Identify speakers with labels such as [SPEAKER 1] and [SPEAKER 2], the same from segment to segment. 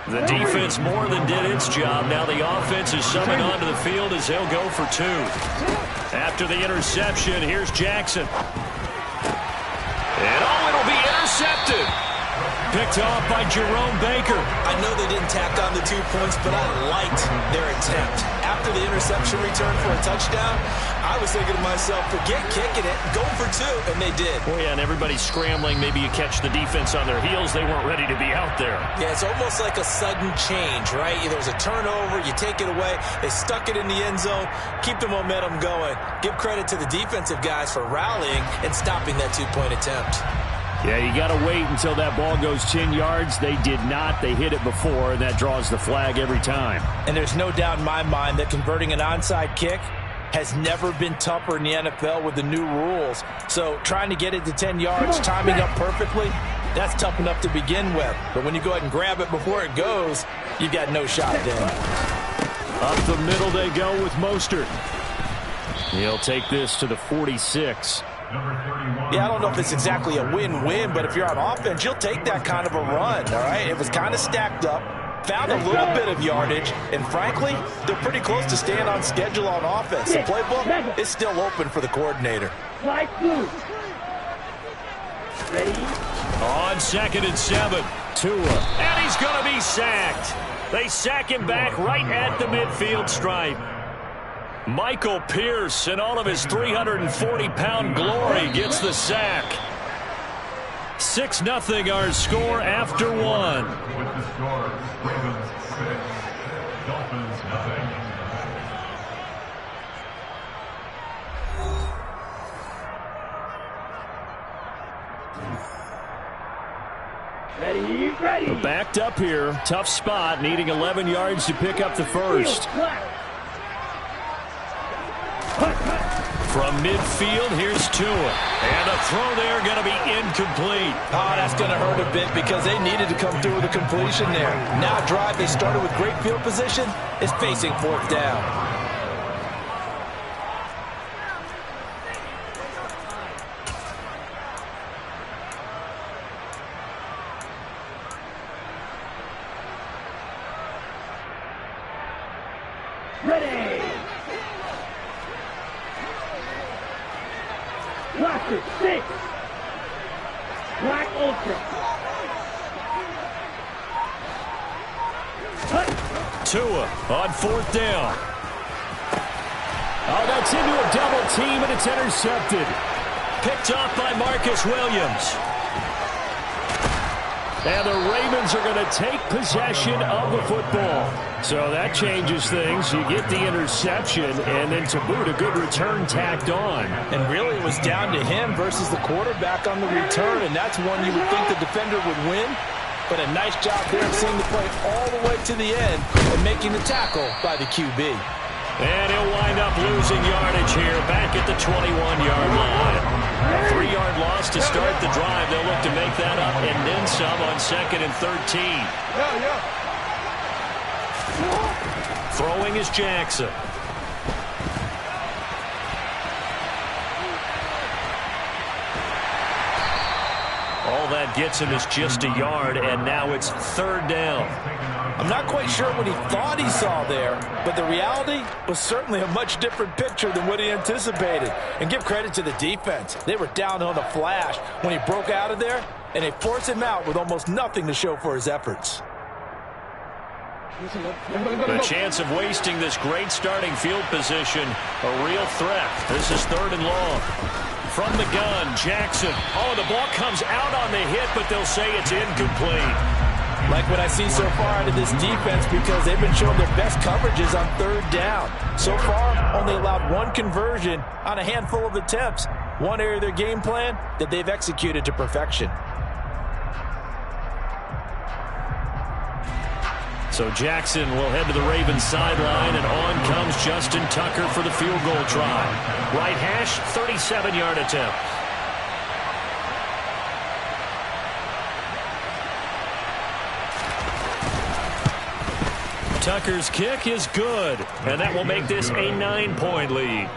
[SPEAKER 1] The defense more than did its job. Now the offense is summoned onto the field as they'll go for 2. After the interception, here's Jackson. And it'll be intercepted. Picked off by Jerome Baker.
[SPEAKER 2] I know they didn't tack on the 2 points, but I liked their attempt. After the interception return for a touchdown, I was thinking to myself, forget kicking it, go for 2, and they did.
[SPEAKER 1] Well, yeah, and everybody's scrambling. Maybe you catch the defense on their heels. They weren't ready to be out there.
[SPEAKER 2] Yeah, it's almost like a sudden change, right? There's a turnover, you take it away, they stuck it in the end zone, keep the momentum going. Give credit to the defensive guys for rallying and stopping that 2-point attempt.
[SPEAKER 1] Yeah, you got to wait until that ball goes 10 yards. They did not. They hit it before, and that draws the flag every time.
[SPEAKER 2] And there's no doubt in my mind that converting an onside kick has never been tougher in the NFL with the new rules. So trying to get it to 10 yards, timing up perfectly, that's tough enough to begin with. But when you go ahead and grab it before it goes, you've got no shot then.
[SPEAKER 1] Up the middle they go with Mostert. He'll take this to the 46.
[SPEAKER 2] Yeah, I don't know if it's exactly a win-win, but if you're on offense, you'll take that kind of a run, all right? It was kind of stacked up, found a little bit of yardage, and frankly, they're pretty close to staying on schedule on offense. The playbook is still open for the coordinator.
[SPEAKER 1] On 2nd and 7, Tua, and he's going to be sacked. They sack him back right at the midfield stripe. Michael Pierce, in all of his 340-pound glory, gets the sack. 6-0 our score after 1.
[SPEAKER 3] With the score, Ravens 6, Dolphins 9.
[SPEAKER 1] Ready. Backed up here. Tough spot, needing 11 yards to pick up the first. From midfield, here's Tua. And a throw there going to be incomplete.
[SPEAKER 2] Oh, that's going to hurt a bit because they needed to come through with a completion there. Now a drive they started with great field position is facing 4th down.
[SPEAKER 4] Ready. Classic 6. Black Ultra.
[SPEAKER 1] Tua on 4th down. Oh, that's into a double team, and it's intercepted. Picked off by Marcus Williams. And the Ravens are going to take possession of the football. So that changes things. You get the interception, and then to boot, a good return tacked on.
[SPEAKER 2] And really it was down to him versus the quarterback on the return, and that's one you would think the defender would win. But a nice job there of seeing the play all the way to the end and making the tackle by the QB.
[SPEAKER 1] And he'll wind up losing yardage here back at the 21-yard line. A 3-yard loss to start the drive. They'll look to make that up and then some on 2nd and 13. Throwing is Jackson. All that gets him is just a yard, and now it's 3rd down.
[SPEAKER 2] I'm not quite sure what he thought he saw there, but the reality was certainly a much different picture than what he anticipated. And give credit to the defense. They were down on the flash when he broke out of there, and they forced him out with almost nothing to show for his efforts.
[SPEAKER 1] The chance of wasting this great starting field position, a real threat. This is 3rd and long. From the gun, Jackson. Oh, the ball comes out on the hit, but they'll say it's incomplete.
[SPEAKER 2] Like what I see so far out of this defense, because they've been showing their best coverages on 3rd down. So far, only allowed 1 conversion on a handful of attempts. One area of their game plan that they've executed to perfection.
[SPEAKER 1] So Jackson will head to the Ravens sideline, and on comes Justin Tucker for the field goal try. Right hash, 37-yard attempt. Tucker's kick is good, and that will make this a 9-point lead.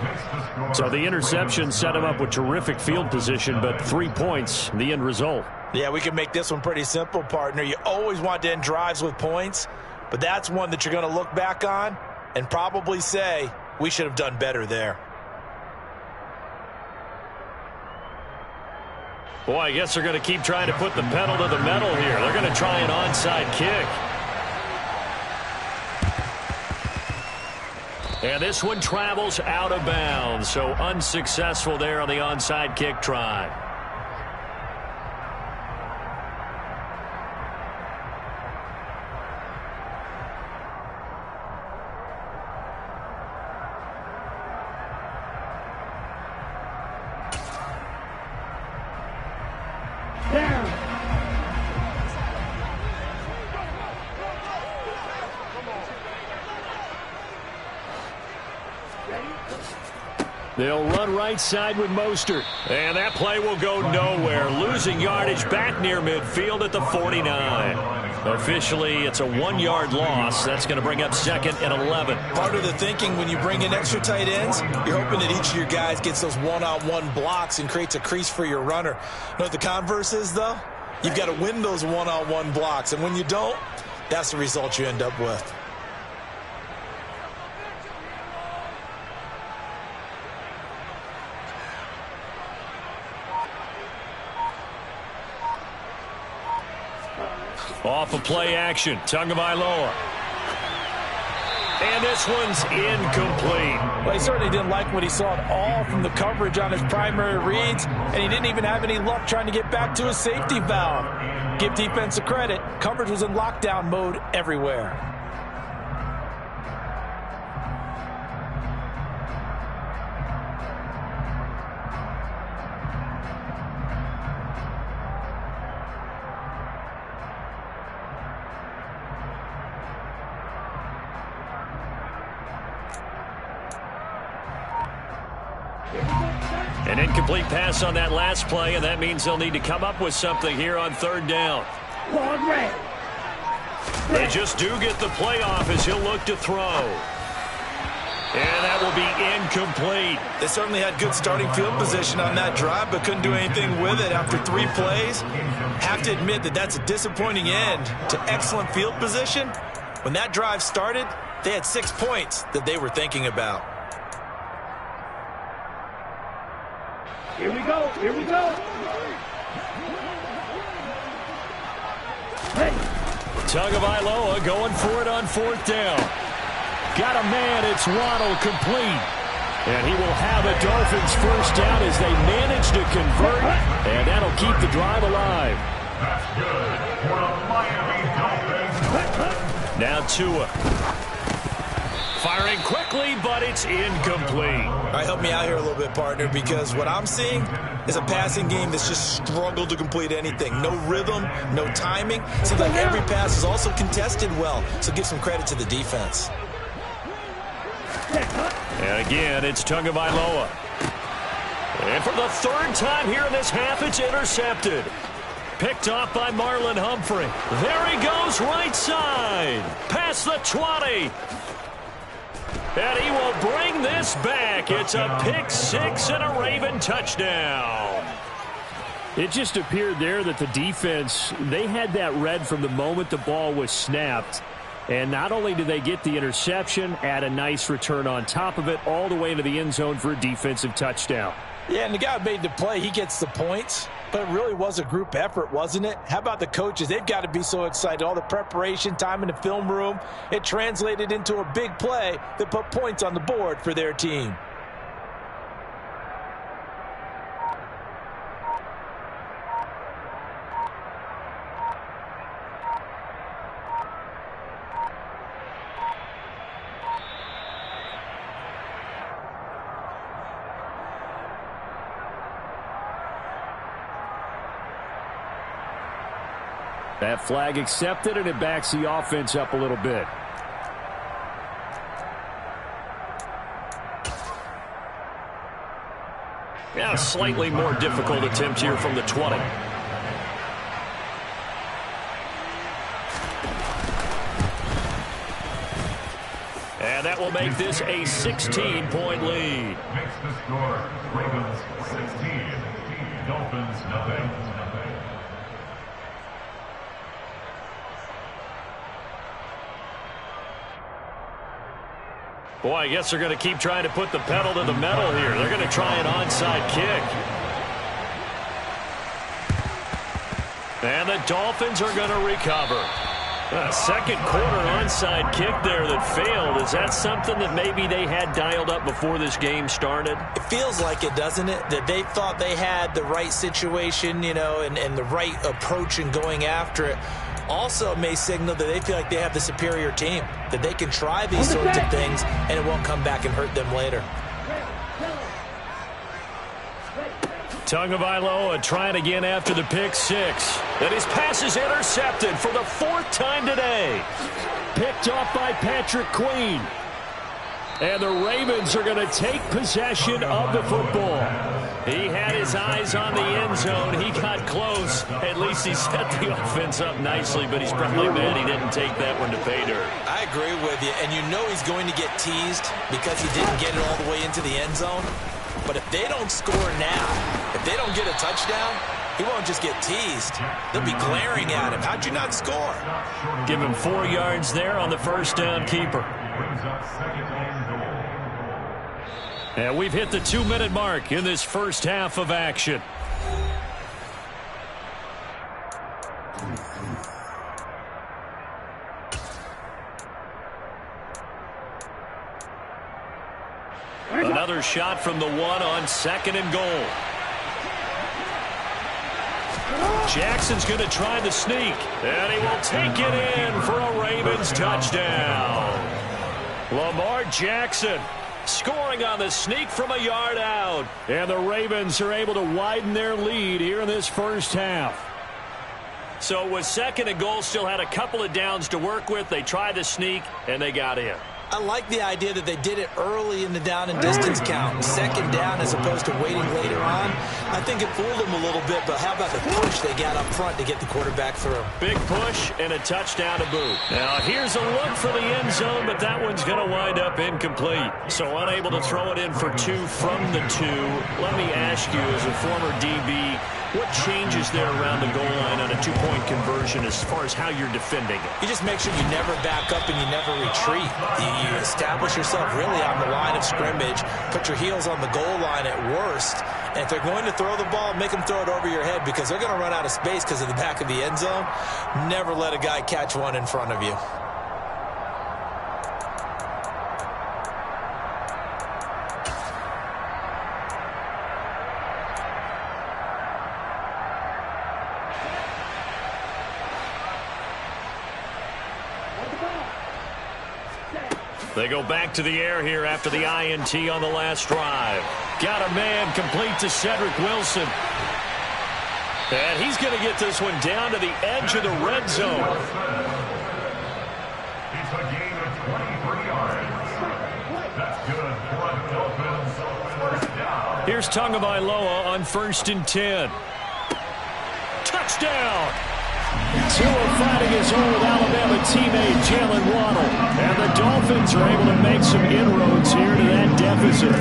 [SPEAKER 1] So the interception set him up with terrific field position, but 3 points, the end result.
[SPEAKER 2] Yeah, we can make this one pretty simple, partner. You always want to end drives with points, but that's one that you're going to look back on and probably say, we should have done better there.
[SPEAKER 1] Boy, I guess they're going to keep trying to put the pedal to the metal here. They're going to try an onside kick. And this one travels out of bounds, so unsuccessful there on the onside kick try. They'll run right side with Mostert. And that play will go nowhere. Losing yardage back near midfield at the 49. Officially, it's a 1-yard loss. That's going to bring up 2nd and 11.
[SPEAKER 2] Part of the thinking when you bring in extra tight ends, you're hoping that each of your guys gets those one-on-one blocks and creates a crease for your runner. You know what the converse is, though? You've got to win those one-on-one blocks. And when you don't, that's the result you end up with.
[SPEAKER 1] Off of play action, Tagovailoa. And this one's incomplete.
[SPEAKER 2] Well, he certainly didn't like what he saw at all from the coverage on his primary reads, and he didn't even have any luck trying to get back to his safety valve. Give defense a credit. Coverage was in lockdown mode everywhere.
[SPEAKER 1] An incomplete pass on that last play, and that means they'll need to come up with something here on 3rd down. They just do get the play off as he'll look to throw. And that will be incomplete.
[SPEAKER 2] They certainly had good starting field position on that drive, but couldn't do anything with it after 3 plays. Have to admit that that's a disappointing end to excellent field position. When that drive started, they had 6 points that they were thinking about.
[SPEAKER 4] Here we go. Here we go. Hey.
[SPEAKER 1] Tagovailoa going for it on 4th down. Got a man. It's Waddle complete. And he will have a Dolphins first down as they manage to convert. And that'll keep the drive alive.
[SPEAKER 3] That's good for the Miami Dolphins.
[SPEAKER 1] Now Tua. Firing quickly, but it's incomplete.
[SPEAKER 2] All right, help me out here a little bit, partner, because what I'm seeing is a passing game that's just struggled to complete anything. No rhythm, no timing. Seems like every pass is also contested well, so give some credit to the defense.
[SPEAKER 1] And again, it's Tagovailoa. And for the 3rd time here in this half, it's intercepted. Picked off by Marlon Humphrey. There he goes, right side. Past the 20. And he will bring this back. It's a pick 6 and a Raven touchdown.
[SPEAKER 5] It just appeared there that the defense, they had that read from the moment the ball was snapped. And not only did they get the interception, add a nice return on top of it, all the way into the end zone for a defensive touchdown.
[SPEAKER 2] Yeah, and the guy who made the play, he gets the points. But it really was a group effort, wasn't it? How about the coaches? They've got to be so excited. All the preparation, time in the film room, it translated into a big play that put points on the board for their team.
[SPEAKER 5] That flag accepted, and it backs the offense up a little bit.
[SPEAKER 1] Yeah, slightly more difficult attempt here from the 20. And that will make this a 16-point lead.
[SPEAKER 3] Makes the score Ravens 16, Dolphins nothing.
[SPEAKER 1] Boy, I guess they're going to keep trying to put the pedal to the metal here. They're going to try an onside kick. And the Dolphins are going to recover. A second quarter onside kick there that failed. Is that something that maybe they had dialed up before this game started?
[SPEAKER 2] It feels like it, doesn't it? That they thought they had the right situation, you know, and the right approach in going after it. Also may signal that they feel like they have the superior team, that they can try these sorts of things and it won't come back and hurt them later.
[SPEAKER 1] Tagovailoa trying again after the pick six. And his pass is intercepted for the fourth time today.
[SPEAKER 5] Picked off by Patrick Queen. And the Ravens are going to take possession of the football.
[SPEAKER 1] He had his eyes on the end zone. He got close. At least he set the offense up nicely, but he's probably mad he didn't take that one to pay dirt.
[SPEAKER 2] I agree with you, and you know he's going to get teased because he didn't get it all the way into the end zone. But if they don't score now, if they don't get a touchdown, he won't just get teased. They'll be glaring at him. How'd you not score?
[SPEAKER 1] Give him 4 yards there on the first down keeper. And we've hit the 2-minute mark in this first half of action. Another shot from the one on second and goal. Jackson's going to try the sneak, and he will take it in for a Ravens touchdown. Lamar Jackson scoring on the sneak from a yard out.
[SPEAKER 5] And the Ravens are able to widen their lead here in this first half.
[SPEAKER 1] So it was second and goal, still had a couple of downs to work with. They tried the sneak, and they got in.
[SPEAKER 2] I like the idea that they did it early in the down and distance count. Second down as opposed to waiting later on. I think it fooled them a little bit, but how about the push they got up front to get the quarterback through?
[SPEAKER 1] Big push and a touchdown to boot. Now here's a look for the end zone, but that one's going to wind up incomplete. So unable to throw it in for 2 from the 2. Let me ask you, as a former DB, what changes there around the goal line on a 2-point conversion as far as how you're defending it?
[SPEAKER 2] You just make sure you never back up and you never retreat. You establish yourself really on the line of scrimmage, put your heels on the goal line at worst, and if they're going to throw the ball, make them throw it over your head because they're going to run out of space because of the back of the end zone. Never let a guy catch one in front of you.
[SPEAKER 1] They go back to the air here after the INT on the last drive. Got a man complete to Cedric Wilson. And he's going to get this one down to the edge of the red zone.
[SPEAKER 3] It's a gain of 23 yards. That's good for a Dolphins first down.
[SPEAKER 1] Here's Tagovailoa on 1st and 10. Touchdown!
[SPEAKER 5] Tua fighting his old Alabama teammate Jalen Waddle. And the Dolphins are able to make some inroads here to that deficit.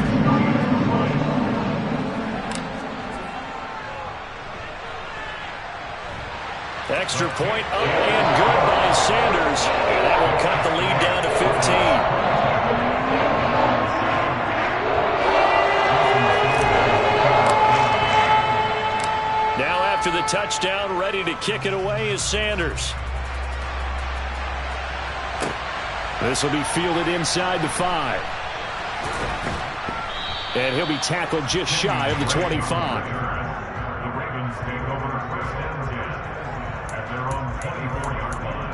[SPEAKER 1] Extra point up and good by Sanders. And that will cut the lead down to 15. To the touchdown, ready to kick it away is Sanders.
[SPEAKER 5] This will be fielded inside the 5. And he'll be tackled just shy of the 25.
[SPEAKER 3] The Ravens take over 1st and 10 at their own 24-yard line.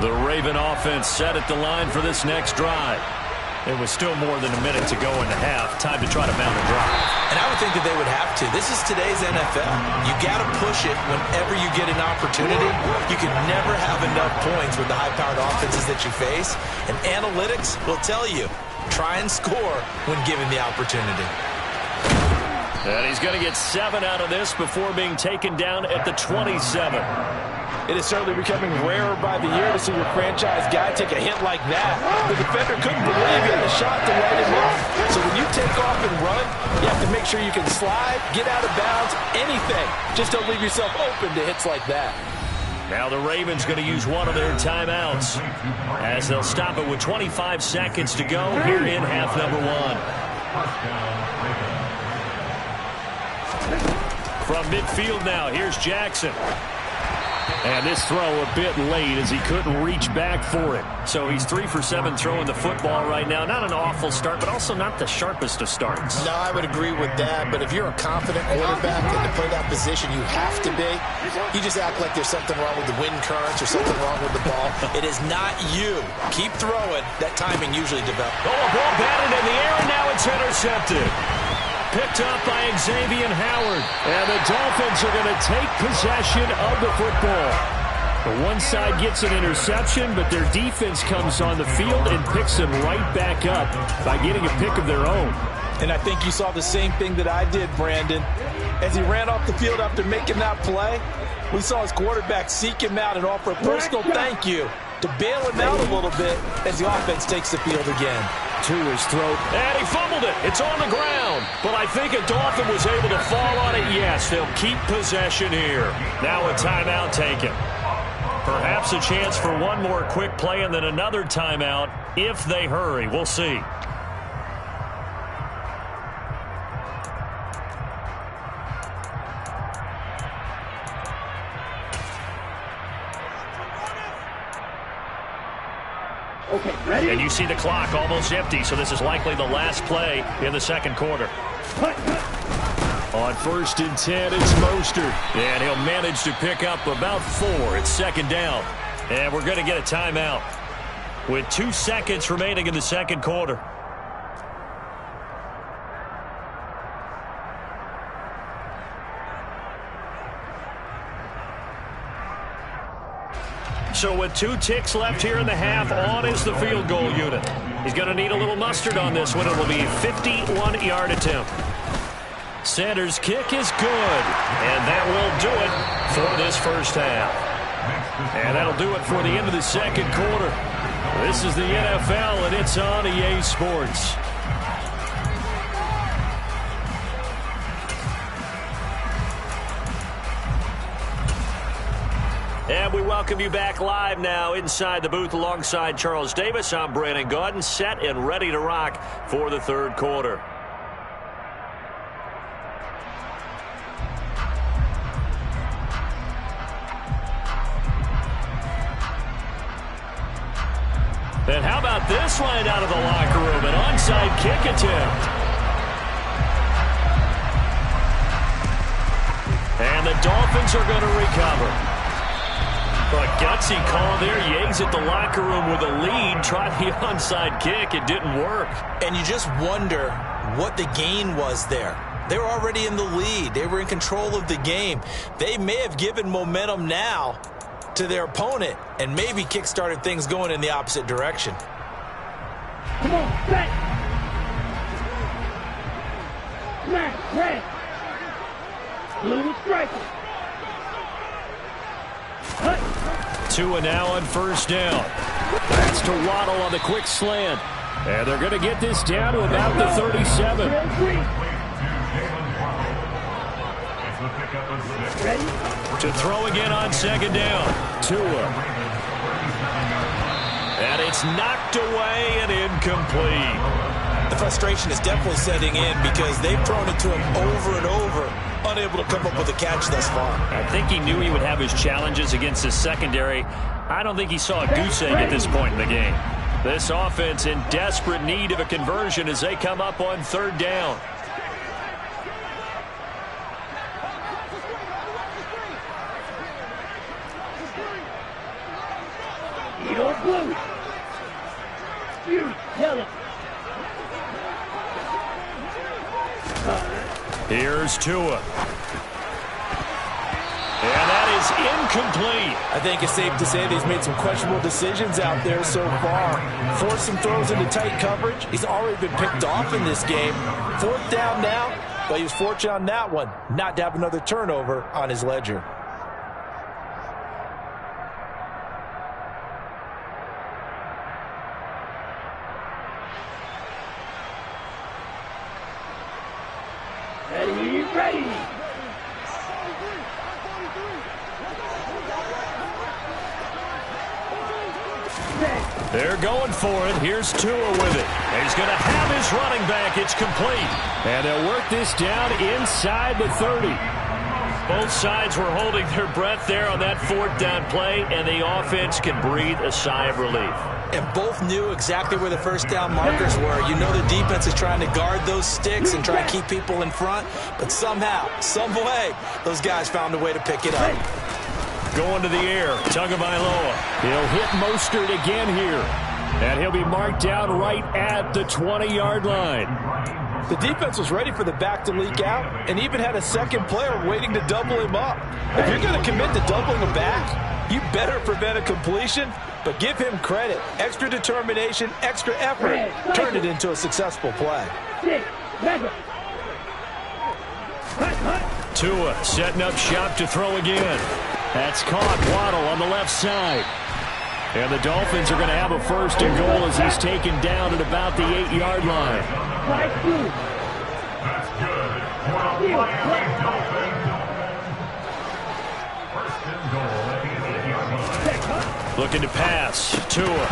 [SPEAKER 1] The Raven offense set at the line for this next drive. It was still more than a minute to go in the half. Time to try to mount a drive.
[SPEAKER 2] And I would think that they would have to. This is today's NFL. You got to push it whenever you get an opportunity. You can never have enough points with the high-powered offenses that you face. And analytics will tell you, try and score when given the opportunity.
[SPEAKER 1] And he's going to get 7 out of this before being taken down at the 27.
[SPEAKER 2] It is certainly becoming rarer by the year to see your franchise guy take a hit like that. The defender couldn't believe he had a shot to light him up. So when you take off and run, you have to make sure you can slide, get out of bounds, anything. Just don't leave yourself open to hits like that.
[SPEAKER 1] Now the Ravens going to use one of their timeouts as they'll stop it with 25 seconds to go here in half number 1. From midfield now, here's Jackson. And this throw a bit late as he couldn't reach back for it. So he's 3 for 7 throwing the football right now. Not an awful start, but also not the sharpest of starts.
[SPEAKER 6] No, I would agree with that. But if you're a confident quarterback and to play that position, you have to be. You just act like there's something wrong with the wind currents or something wrong with the ball. It is not you. Keep throwing. That timing usually develops.
[SPEAKER 1] Oh, a ball batted in the air, and now it's intercepted. Picked up by Xavier Howard. And the Dolphins are going to take possession of the football. The one side gets an interception, but their defense comes on the field and picks them right back up by getting a pick of their own.
[SPEAKER 2] And I think you saw the same thing that I did, Brandon. As he ran off the field after making that play, we saw his quarterback seek him out and offer a personal thank you to bail him out a little bit as the offense takes the field again.
[SPEAKER 1] To his throat, and he fumbled it. It's on the ground. But I think a Dolphin was able to fall on it. Yes, they'll keep possession here. Now a timeout taken. Perhaps a chance for one more quick play and then another timeout if they hurry. We'll see.
[SPEAKER 4] Okay, ready?
[SPEAKER 1] And you see the clock almost empty, so this is likely the last play in the second quarter. On 1st and 10, it's Mostert. And he'll manage to pick up about 4. It's second down. And we're going to get a timeout with 2 seconds remaining in the second quarter. So with 2 ticks left here in the half, on is the field goal unit. He's going to need a little mustard on this one. It will be a 51-yard attempt. Sanders' kick is good, and that will do it for this first half. And that'll do it for the end of the second quarter. This is the NFL, and it's on EA Sports. And we welcome you back live now inside the booth alongside Charles Davis. I'm Brandon Gaudin, set and ready to rock for the third quarter. And how about this line out of the locker room? An onside kick attempt. And the Dolphins are going to recover. A gutsy call there. Yates at the locker room with a lead. Tried the onside kick. It didn't work.
[SPEAKER 6] And you just wonder what the gain was there. They were already in the lead. They were in control of the game. They may have given momentum now to their opponent and maybe kick-started things going in the opposite direction.
[SPEAKER 4] Come on, set. Smash, red. Blue striker.
[SPEAKER 1] Tua now on first down. That's to Waddle on the quick slant. And they're going to get this down to about the 37. To throw again on second down. Tua. And it's knocked away and incomplete.
[SPEAKER 6] The frustration is definitely setting in because they've thrown it to him over and over, unable to come up with a catch thus far.
[SPEAKER 1] I think he knew he would have his challenges against his secondary. I don't think he saw a goose egg at this point in the game. This offense in desperate need of a conversion as they come up on third down.
[SPEAKER 4] You don't blue. You tell him.
[SPEAKER 1] Here's Tua. And that is incomplete.
[SPEAKER 2] I think it's safe to say that he's made some questionable decisions out there so far. Forced some throws into tight coverage. He's already been picked off in this game. Fourth down now, but he was fortunate on that one not to have another turnover on his ledger.
[SPEAKER 1] They're going for it. Here's Tua with it. He's going to have his running back. It's complete.
[SPEAKER 5] And they'll work this down inside the 30.
[SPEAKER 1] Both sides were holding their breath there on that fourth down play, and the offense can breathe a sigh of relief.
[SPEAKER 6] And both knew exactly where the first down markers were. You know the defense is trying to guard those sticks and try and keep people in front, but somehow, some way, those guys found a way to pick it up.
[SPEAKER 1] Going to the air, Tagovailoa.
[SPEAKER 5] He'll hit Mostert again here, and he'll be marked down right at the 20-yard line.
[SPEAKER 2] The defense was ready for the back to leak out and even had a second player waiting to double him up. If you're going to commit to doubling a back, you better prevent a completion, but give him credit. Extra determination, extra effort, turned it into a successful play.
[SPEAKER 1] Tua setting up shop to throw again.
[SPEAKER 5] That's caught. Waddle on the left side. And the Dolphins are going to have a first and goal as he's taken down at about the 8-yard line.
[SPEAKER 3] That's good. For the Miami Dolphins. First and goal at the 8-yard line.
[SPEAKER 1] Looking to pass. Tua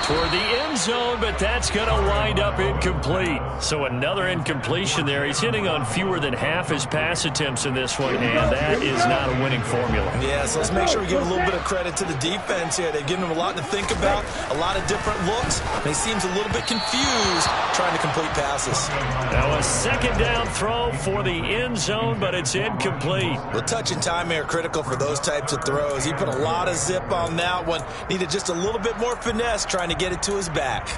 [SPEAKER 1] toward the end zone, but that's going to wind up incomplete. So another incompletion there. He's hitting on fewer than half his pass attempts in this one, and that is not a winning formula.
[SPEAKER 6] Yeah, so let's make sure we give a little bit of credit to the defense here. They've given him a lot to think about, a lot of different looks, and he seems a little bit confused trying to complete passes.
[SPEAKER 1] Now a second down throw for the end zone, but it's incomplete.
[SPEAKER 6] Well, touch and timing are critical for those types of throws. He put a lot of zip on that one. Needed just a little bit more finesse trying to get it to his back.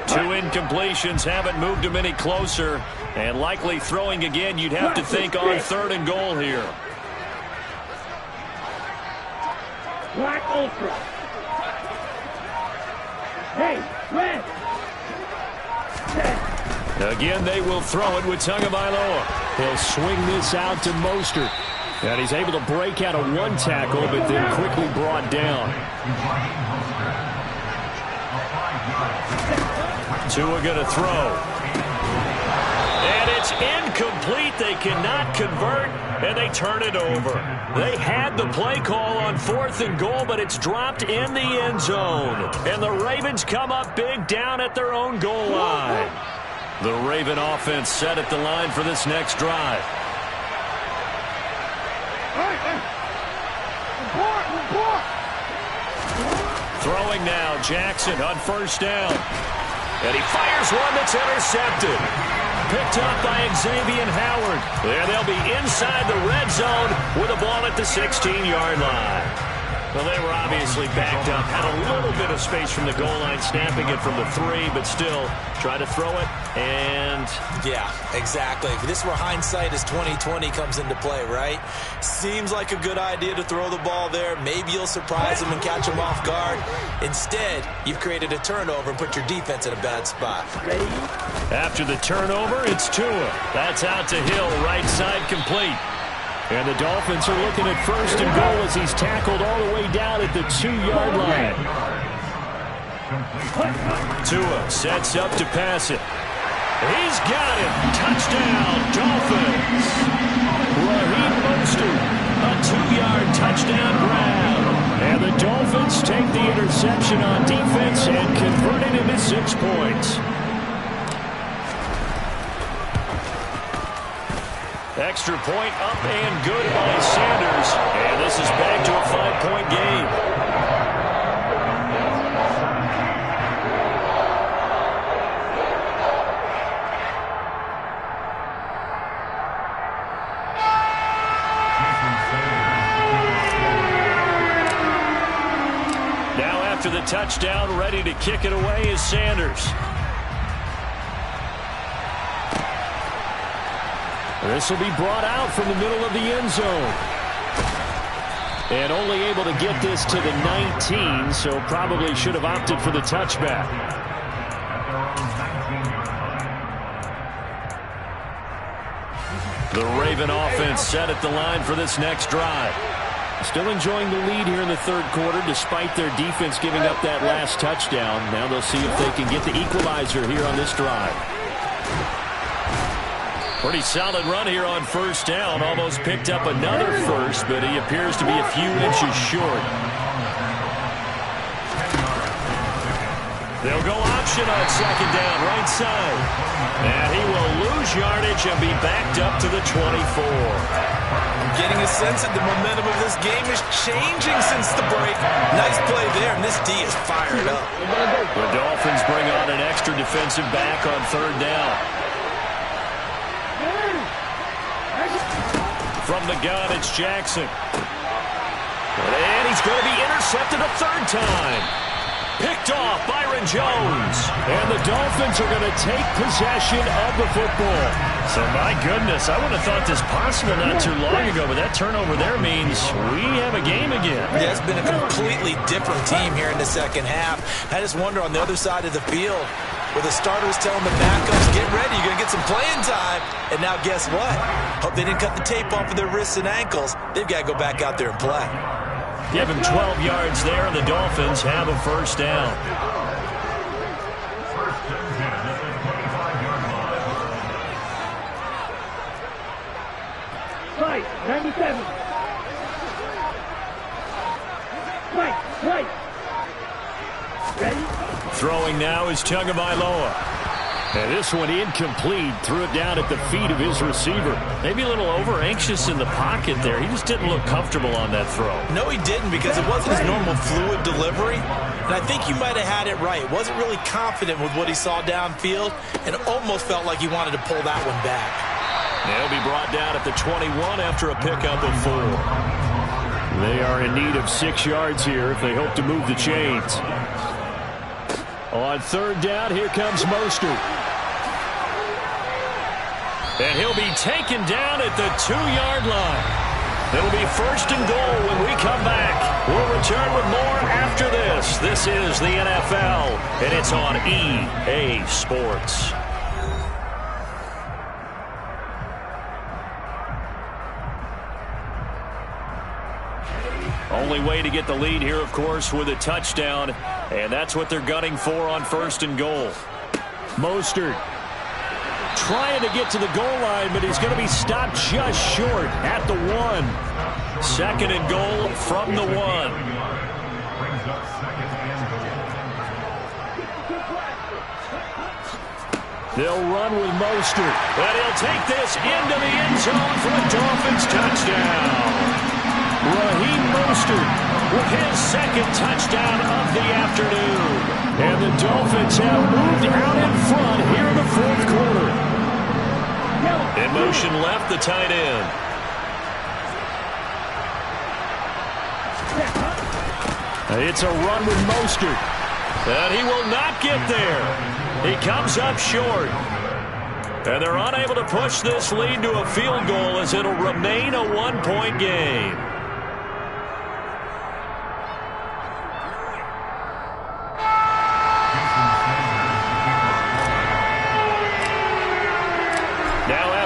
[SPEAKER 1] Two incompletions haven't moved him any closer, and likely throwing again, you'd have to think on third and goal here.
[SPEAKER 4] Black Ultra. Hey, red.
[SPEAKER 1] Again, they will throw it with Tagovailoa.
[SPEAKER 5] He'll swing this out to Mostert. And he's able to break out of one tackle, but then quickly brought down.
[SPEAKER 1] Tua going to throw. And it's incomplete. They cannot convert, and they turn it over. They had the play call on fourth and goal, but it's dropped in the end zone. And the Ravens come up big down at their own goal line. The Raven offense set at the line for this next drive. Throwing now, Jackson on first down. And he fires one that's intercepted. Picked up by Xavier Howard. There they'll be inside the red zone with a ball at the 16-yard line. Well, they were obviously backed up, had a little bit of space from the goal line, snapping it from the 3, but still try to throw it, and...
[SPEAKER 6] Yeah, exactly. This is where hindsight is 20/20 comes into play, right? Seems like a good idea to throw the ball there. Maybe you'll surprise them and catch them off guard. Instead, you've created a turnover and put your defense in a bad spot.
[SPEAKER 1] After the turnover, it's Tua. That's out to Hill, right side complete. And the Dolphins are looking at first and goal as he's tackled all the way down at the 2-yard line. Tua sets up to pass it. He's got it. Touchdown, Dolphins. Raheem Mostert, a 2-yard touchdown grab. And the Dolphins take the interception on defense and convert it into 6 points. Extra point up and good by Sanders. And this is back to a 5-point game. Now after the touchdown, ready to kick it away is Sanders. This will be brought out from the middle of the end zone. And only able to get this to the 19, so probably should have opted for the touchback. The Raven offense set at the line for this next drive. Still enjoying the lead here in the third quarter despite their defense giving up that last touchdown. Now they'll see if they can get the equalizer here on this drive. Pretty solid run here on first down. Almost picked up another first, but he appears to be a few inches short. They'll go option on second down, right side. And he will lose yardage and be backed up to the 24.
[SPEAKER 2] I'm getting a sense that the momentum of this game is changing since the break. Nice play there, and this D is fired up.
[SPEAKER 1] The Dolphins bring on an extra defensive back on third down. From the gun, it's Jackson. And he's going to be intercepted a third time. Picked off Byron Jones. And the Dolphins are going to take possession of the football. So, my goodness, I would have thought this possible not too long ago, but that turnover there means we have a game again.
[SPEAKER 2] Yeah, it's been a completely different team here in the second half. I just wonder on the other side of the field, where the starters telling the backups, get ready, you're going to get some playing time. And now guess what? Hope they didn't cut the tape off of their wrists and ankles. They've got to go back out there and play.
[SPEAKER 1] Give him 12 yards there, and the Dolphins have a first down.
[SPEAKER 4] Right, 97. Right. Ready?
[SPEAKER 1] Throwing now is Tagovailoa. And this one incomplete. Threw it down at the feet of his receiver. Maybe a little over-anxious in the pocket there. He just didn't look comfortable on that throw.
[SPEAKER 2] No, he didn't, because it wasn't his normal fluid delivery. And I think you might have had it right. Wasn't really confident with what he saw downfield, and almost felt like he wanted to pull that one back.
[SPEAKER 1] He'll be brought down at the 21 after a pickup of 4. They are in need of 6 yards here if they hope to move the chains. On third down, here comes Mostert. And he'll be taken down at the 2-yard line. It'll be first and goal when we come back. We'll return with more after this. This is the NFL, and it's on EA Sports. Only way to get the lead here, of course, with a touchdown, and that's what they're gunning for on first and goal. Mostert trying to get to the goal line, but he's going to be stopped just short at the 1. Second and goal from the 1. They'll run with Mostert, but he'll take this into the end zone for a Dolphins touchdown. Raheem Mostert with his second touchdown of the afternoon. And the Dolphins have moved out in front here in the fourth quarter. In motion left, the tight end. It's a run with Mostert. And he will not get there. He comes up short. And they're unable to push this lead to a field goal as it'll remain a 1-point game.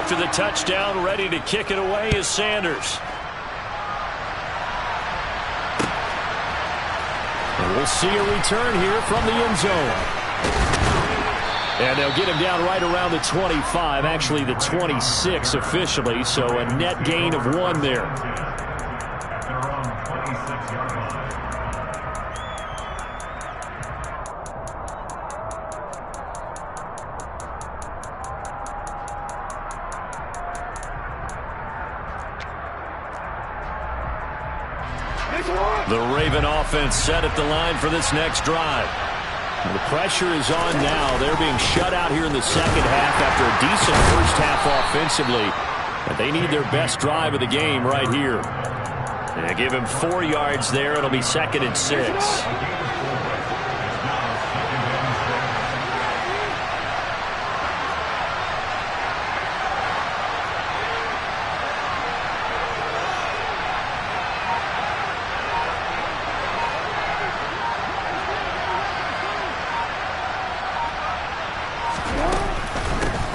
[SPEAKER 1] After the touchdown, ready to kick it away is Sanders. And we'll see a return here from the end zone. And they'll get him down right around the 25, actually the 26 officially, so a net gain of 1 there. The Raven offense set at the line for this next drive. The pressure is on now. They're being shut out here in the second half after a decent first half offensively. And they need their best drive of the game right here. And they give him 4 yards there. It'll be second and 6.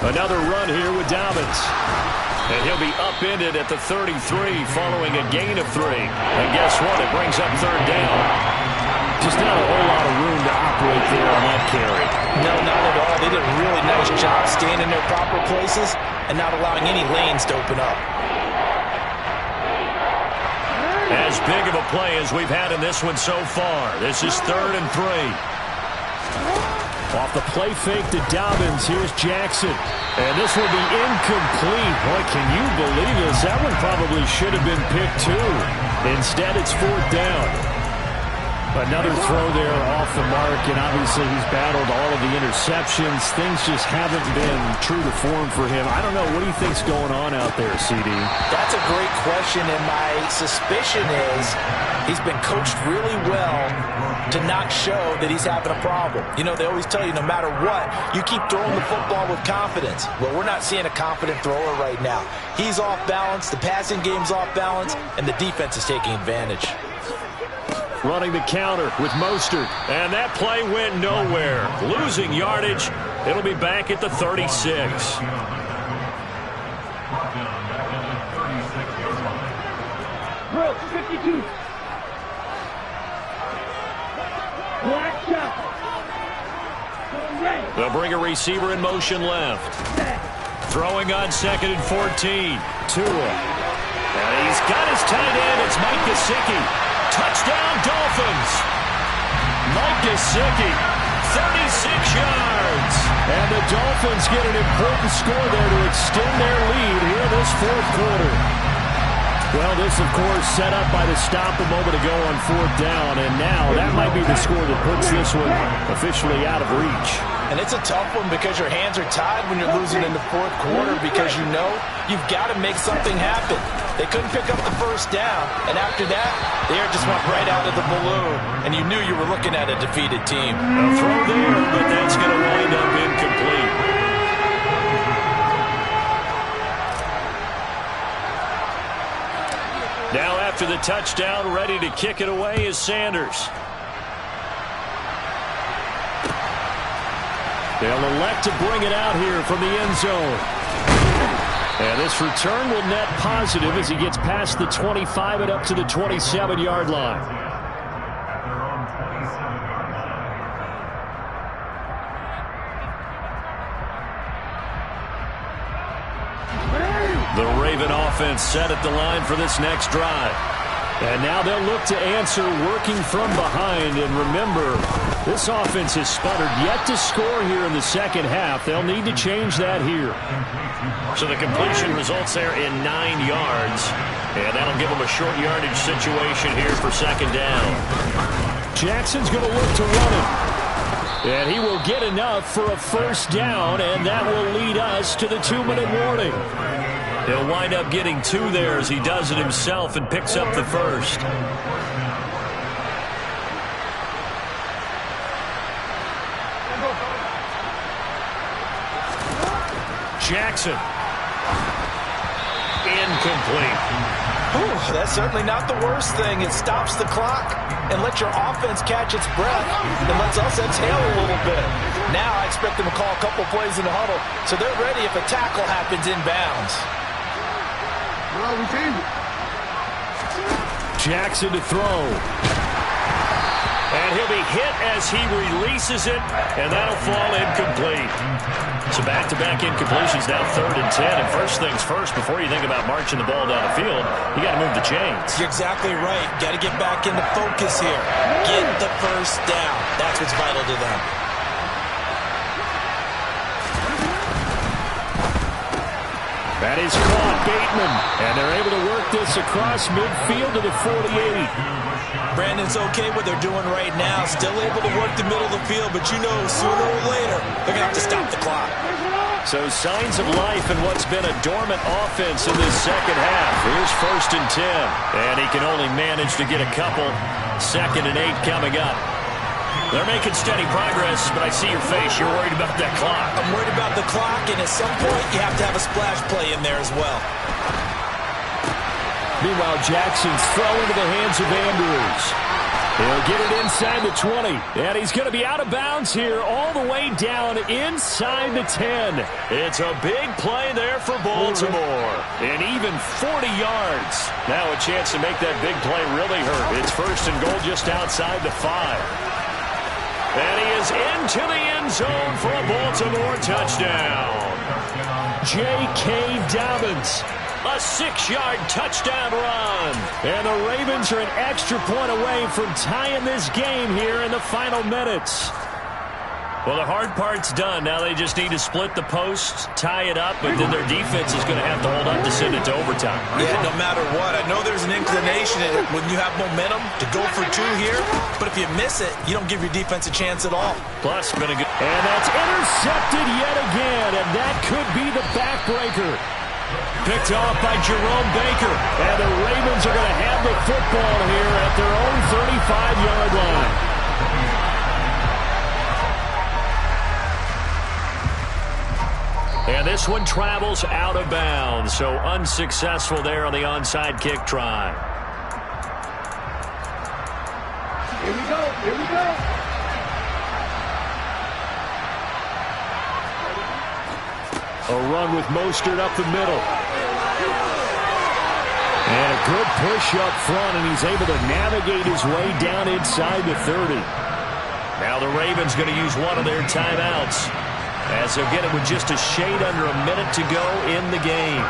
[SPEAKER 1] Another run here with Dobbins. And he'll be upended at the 33 following a gain of 3. And guess what? It brings up third down.
[SPEAKER 5] Just not a whole lot of room to operate there on that carry.
[SPEAKER 2] No, not at all. They did a really nice job staying in their proper places and not allowing any lanes to open up.
[SPEAKER 1] As big of a play as we've had in this one so far. This is 3rd and 3.
[SPEAKER 5] Off the play fake to Dobbins. Here's Jackson. And this will be incomplete. Boy, can you believe this? That one probably should have been picked too. Instead, it's 4th down. Another throw there off the mark, and obviously he's battled all of the interceptions. Things just haven't been true to form for him. I don't know. What do you think's going on out there, CD?
[SPEAKER 2] That's a great question, and my suspicion is he's been coached really well to not show that he's having a problem. You know, they always tell you no matter what, you keep throwing the football with confidence. Well, we're not seeing a confident thrower right now. He's off balance, the passing game's off balance, and the defense is taking advantage.
[SPEAKER 1] Running the counter with Mostert. And that play went nowhere. Losing yardage. It'll be back at the 36.
[SPEAKER 4] Brooks, 52. Black shot.
[SPEAKER 1] They'll bring a receiver in motion left. Throwing on 2nd and 14. Tua. And he's got his tight end. It's Mike Gesicki. Touchdown, Dolphins. Mike Gesicki, 36 yards.
[SPEAKER 5] And the Dolphins get an important score there to extend their lead here in this 4th quarter. Well, this, of course, set up by the stop a moment ago on 4th down, and now that might be the score that puts this one officially out of reach.
[SPEAKER 2] And it's a tough one because your hands are tied when you're losing in the 4th quarter because you know you've got to make something happen. They couldn't pick up the 1st down, and after that, the air just went right out of the balloon, and you knew you were looking at a defeated team.
[SPEAKER 1] A throw there, but that's going to wind up incomplete. Now after the touchdown, ready to kick it away is Sanders.
[SPEAKER 5] They'll elect to bring it out here from the end zone. And this return will net positive as he gets past the 25 and up to the 27-yard line.
[SPEAKER 1] The Raven offense set at the line for this next drive.
[SPEAKER 5] And now they'll look to answer working from behind. And remember, this offense has sputtered yet to score here in the 2nd half. They'll need to change that here.
[SPEAKER 1] So the completion results there in 9 yards. And that'll give them a short yardage situation here for 2nd down.
[SPEAKER 5] Jackson's going to look to run it. And he will get enough for a 1st down, and that will lead us to the 2-minute warning.
[SPEAKER 1] He'll wind up getting 2 there as he does it himself and picks up the 1st. Jackson. Incomplete.
[SPEAKER 2] Whew, that's certainly not the worst thing. It stops the clock and lets your offense catch its breath and lets us exhale a little bit. Now I expect them to call a couple plays in the huddle so they're ready if a tackle happens inbounds.
[SPEAKER 5] Jackson to throw.
[SPEAKER 1] And he'll be hit as he releases it, and that'll fall incomplete. So back-to-back incompletions, now 3rd and 10. And first things first, before you think about marching the ball down the field, you got to move the chains.
[SPEAKER 6] You're exactly right. Got to get back into focus here. Get the 1st down. That's what's vital to them.
[SPEAKER 5] That is caught, Bateman. And they're able to work this across midfield to the 48.
[SPEAKER 6] Brandon's okay what they're doing right now. Still able to work the middle of the field, but you know sooner or later they're going to have to stop the clock.
[SPEAKER 1] So signs of life in what's been a dormant offense in this 2nd half. Here's 1st and 10. And he can only manage to get a couple. 2nd and 8 coming up. They're making steady progress, but I see your face. You're worried about that clock.
[SPEAKER 6] I'm worried about the clock, and at some point you have to have a splash play in there as well.
[SPEAKER 5] Meanwhile, Jackson's throw into the hands of Andrews. He'll get it inside the 20. And he's going to be out of bounds here all the way down inside the 10.
[SPEAKER 1] It's a big play there for Baltimore. And even 40 yards. Now a chance to make that big play really hurt. It's first and goal just outside the 5. And he is into the end zone for a Baltimore touchdown. J.K. Dobbins. A 6-yard touchdown run. And the Ravens are an extra point away from tying this game here in the final minutes. Well, the hard part's done. Now they just need to split the posts, tie it up, but then their defense is going to have to hold up to send it to overtime.
[SPEAKER 2] Yeah, no matter what. I know there's an inclination when you have momentum to go for 2 here, but if you miss it, you don't give your defense a chance at all.
[SPEAKER 1] Plus, been a good...
[SPEAKER 5] And that's intercepted yet again, and that could be the backbreaker. Picked off by Jerome Baker, and the Ravens are going to have the football here at their own 35-yard line. And this one travels out of bounds, so unsuccessful there on the onside kick try.
[SPEAKER 4] Here we go. Here we go.
[SPEAKER 5] A run with Mostert up the middle. And a good push up front, and he's able to navigate his way down inside the 30.
[SPEAKER 1] Now the Ravens going to use one of their timeouts, as they'll get it with just a shade under a minute to go in the game.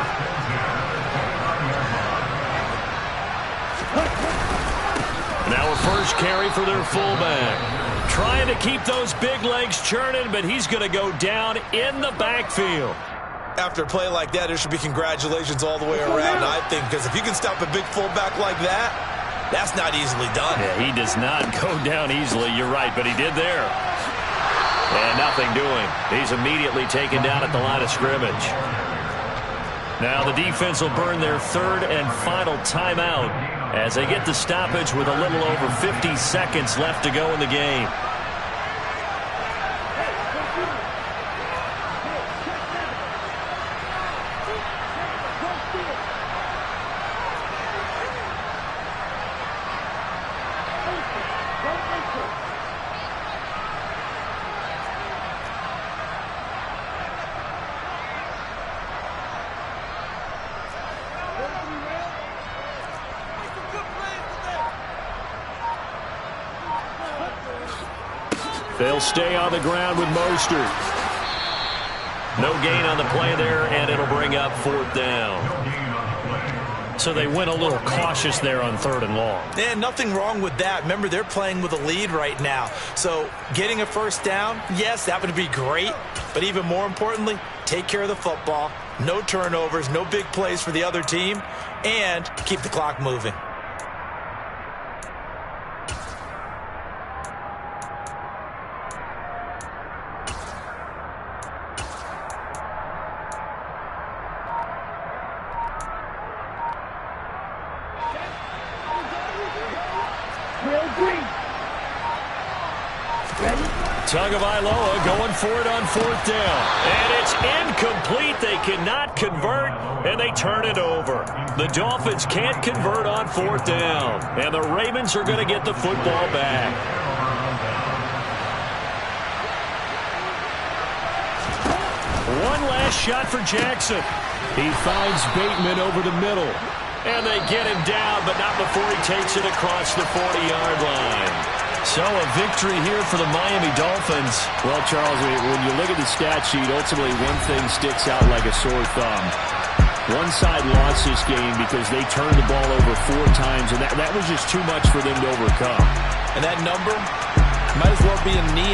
[SPEAKER 1] Now a first carry for their fullback. Trying to keep those big legs churning, but he's going to go down in the backfield.
[SPEAKER 2] After a play like that, there should be congratulations all the way around, I think, because if you can stop a big fullback like that, that's not easily done.
[SPEAKER 1] Yeah, he does not go down easily, you're right, but he did there. And nothing doing. He's immediately taken down at the line of scrimmage. Now the defense will burn their third and final timeout as they get the stoppage with a little over 50 seconds left to go in the game. They'll stay on the ground with Mostert. No gain on the play there, and it'll bring up 4th down. So they went a little cautious there on 3rd and long.
[SPEAKER 2] And nothing wrong with that. Remember, they're playing with a lead right now. So getting a first down, yes, that would be great. But even more importantly, take care of the football. No turnovers, no big plays for the other team, and keep the clock moving.
[SPEAKER 1] Tagovailoa going for it on 4th down. And it's incomplete. They cannot convert, and they turn it over. The Dolphins can't convert on 4th down. And the Ravens are going to get the football back. One last shot for Jackson.
[SPEAKER 5] He finds Bateman over the middle.
[SPEAKER 1] And they get him down, but not before he takes it across the 40-yard line. So a victory here for the Miami Dolphins.
[SPEAKER 5] Well, Charles, when you look at the stat sheet, ultimately one thing sticks out like a sore thumb. One side lost this game because they turned the ball over 4 times, and that was just too much for them to overcome.
[SPEAKER 2] And that number might as well be a knee